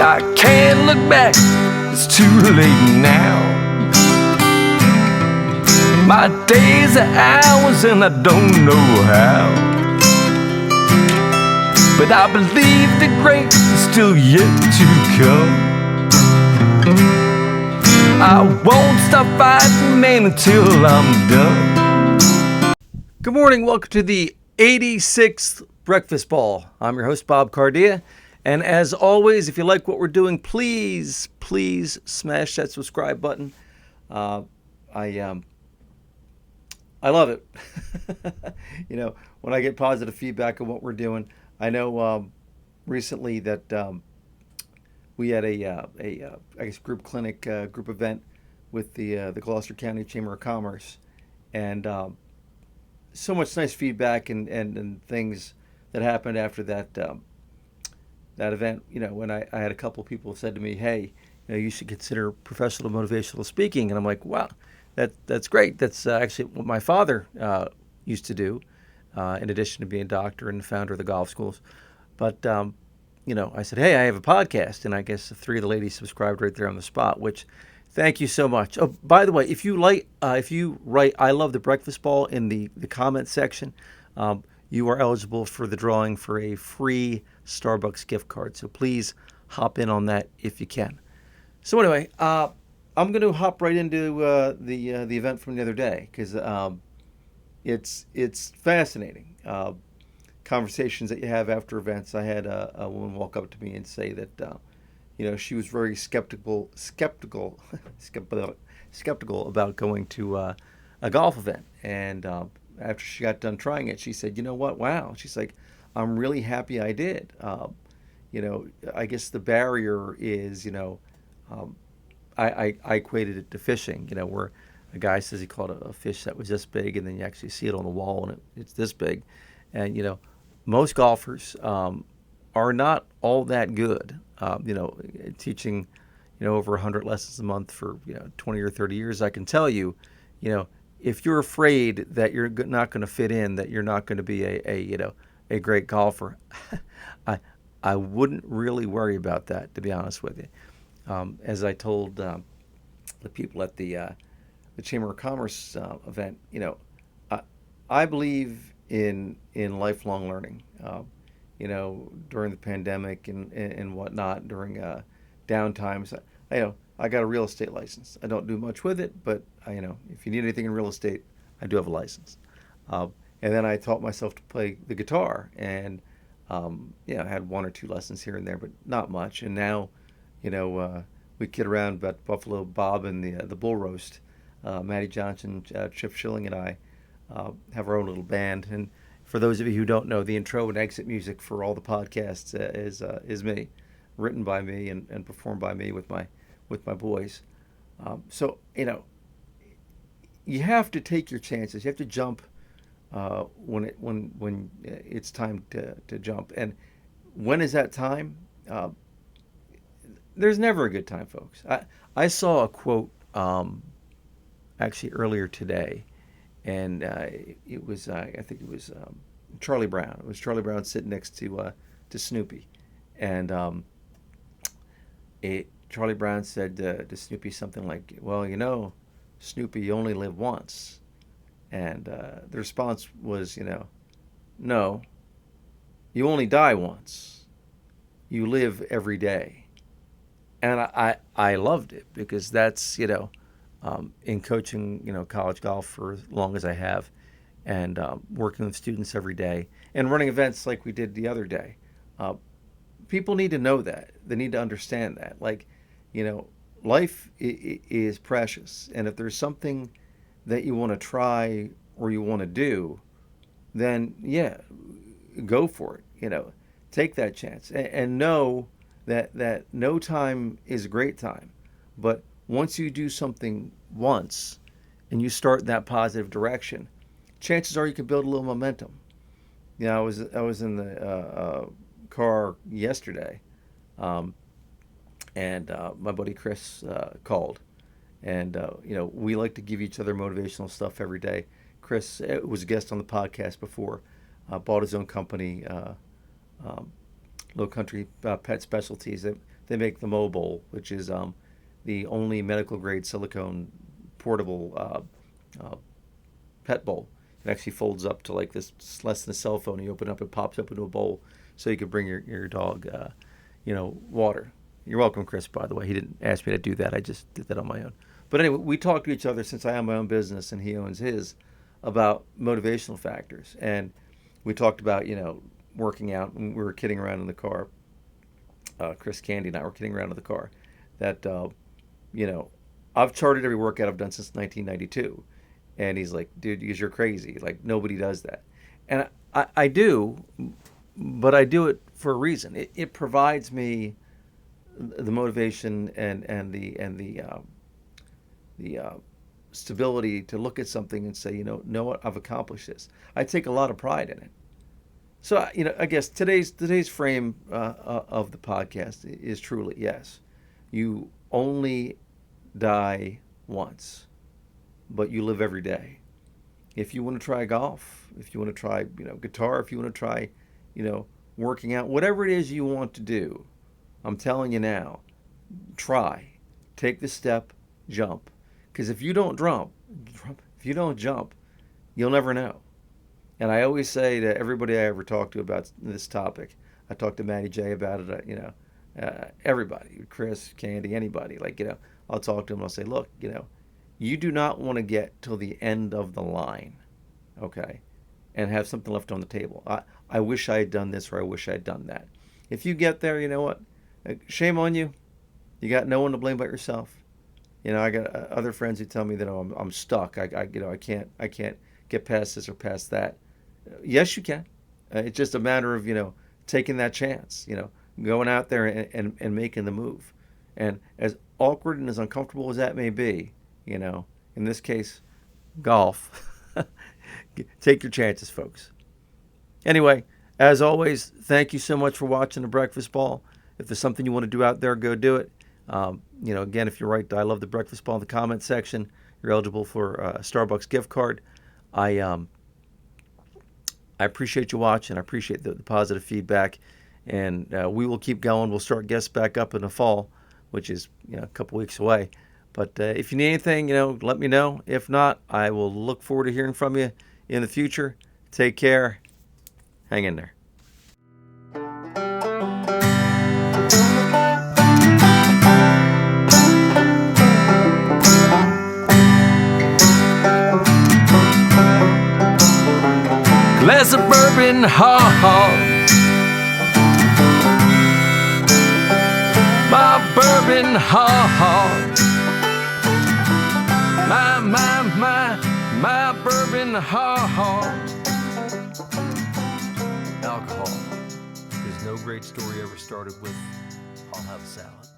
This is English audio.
I can't look back, it's too late now. My days are hours and I don't know how, but I believe the great is still yet to come. I won't stop fighting, man, until I'm done. Good morning, welcome to the 86th Breakfast Ball. I'm your host, Bob Cardia. And as always, if you like what we're doing, please smash that subscribe button. I love it. You know, when I get positive feedback on what we're doing. I know recently that we had a I guess group clinic, group event with the Gloucester County Chamber of Commerce, and so much nice feedback and things that happened after that that event. You know, when I had a couple people said to me, "Hey, you know, you should consider professional motivational speaking," and I'm like, "Wow, that's great. That's actually what my father used to do, in addition to being a doctor and the founder of the golf schools." But you know, I said, "Hey, I have a podcast," and I guess the three of the ladies subscribed right there on the spot. Which, thank you so much. Oh, by the way, if you write "I love the breakfast ball" in the comment section, you are eligible for the drawing for a free Starbucks gift card. So please hop in on that if you can. So anyway, I'm going to hop right into the event from the other day, because it's fascinating. Conversations that you have after events. I had a woman walk up to me and say that you know, she was very skeptical about going to a golf event, and after she got done trying it, she said, "You know what? Wow." She's like, "I'm really happy I did." You know, I guess the barrier is, you know, I equated it to fishing. You know, where a guy says he caught a fish that was this big, and then you actually see it on the wall and it's this big, and you know, most golfers are not all that good. You know, teaching, you know, over 100 lessons a month for, you know, 20 or 30 years, I can tell you, you know, if you're afraid that you're not going to fit in, that you're not going to be a great golfer, I wouldn't really worry about that, to be honest with you. As I told the people at the Chamber of Commerce event, you know, I believe in lifelong learning. You know, during the pandemic and whatnot, during downtimes, I got a real estate license. I don't do much with it, but you know, if you need anything in real estate, I do have a license. And then I taught myself to play the guitar, and yeah, I had one or two lessons here and there, but not much. And now, you know, we kid around about Buffalo Bob and the bull roast. Matty Johnson, Chip Schilling, and I have our own little band. And for those of you who don't know, the intro and exit music for all the podcasts is me, written by me and performed by me with my boys. So you know, you have to take your chances. You have to jump when it's time to jump. And when is that time? There's never a good time, folks. I saw a quote actually earlier today, and it was I think it was Charlie Brown. It was Charlie Brown sitting next to Snoopy, and Charlie Brown said to Snoopy something like, "Well, you know, Snoopy, you only live once," and the response was, you know, "No, you only die once. You live every day." And I loved it, because that's, you know, in coaching, you know, college golf for as long as I have, and working with students every day, and running events like we did the other day. People need to know that. They need to understand that. Like, you know, life is precious, and if there's something that you want to try or you want to do, then yeah, go for it. You know, take that chance, and know that no time is a great time, but once you do something once and you start that positive direction, chances are you can build a little momentum. You know, I was in the car yesterday, and my buddy Chris called, and you know, we like to give each other motivational stuff every day. Chris was a guest on the podcast before, bought his own company, Low Country Pet Specialties. They've they make the Mobile, which is the only medical grade silicone portable uh, pet bowl. It actually folds up to like this, it's less than a cell phone. You open it up, it pops up into a bowl, so you could bring your dog, water. You're welcome, Chris. By the way, he didn't ask me to do that. I just did that on my own. But anyway, we talk to each other since I own my own business and he owns his about motivational factors, and we talked about working out, and we were kidding around in the car. Chris Candy and I were kidding around in the car that I've charted every workout I've done since 1992. And he's like, dude, because you're crazy. Like, nobody does that. And I do, but I do it for a reason. It provides me the motivation and the stability to look at something and say, know what, I've accomplished this. I take a lot of pride in it. So, I guess today's frame of the podcast is truly, yes, you only die once, but you live every day. If you want to try golf, if you want to try, guitar, if you want to try, working out, whatever it is you want to do, I'm telling you now, try, take the step, jump. Because if you don't jump, you'll never know. And I always say to everybody I ever talk to about this topic, I talk to Matty J about it, everybody, Chris, Candy, anybody, I'll talk to them, I'll say, look, you do not want to get till the end of the line, okay, and have something left on the table. I wish I had done this, or I wish I had done that. If you get there, you know what? Shame on you. You got no one to blame but yourself. I got other friends who tell me that I'm stuck. I can't get past this or past that. Yes, you can. It's just a matter of taking that chance. Going out there and making the move. And as awkward and as uncomfortable as that may be, in this case, golf. Take your chances, folks. Anyway, as always, thank you so much for watching The Breakfast Ball. If there's something you want to do out there, go do it. Again, if you write I love the breakfast ball in the comment section, you're eligible for a Starbucks gift card. I appreciate you watching. I appreciate the positive feedback, and we will keep going. We'll start guests back up in the fall, which is a couple weeks away. But if you need anything, let me know. If not, I will look forward to hearing from you in the future. Take care. Hang in there. Glass of bourbon, my bourbon, my bourbon, Alcohol. There's no great story ever started with, I'll have a salad.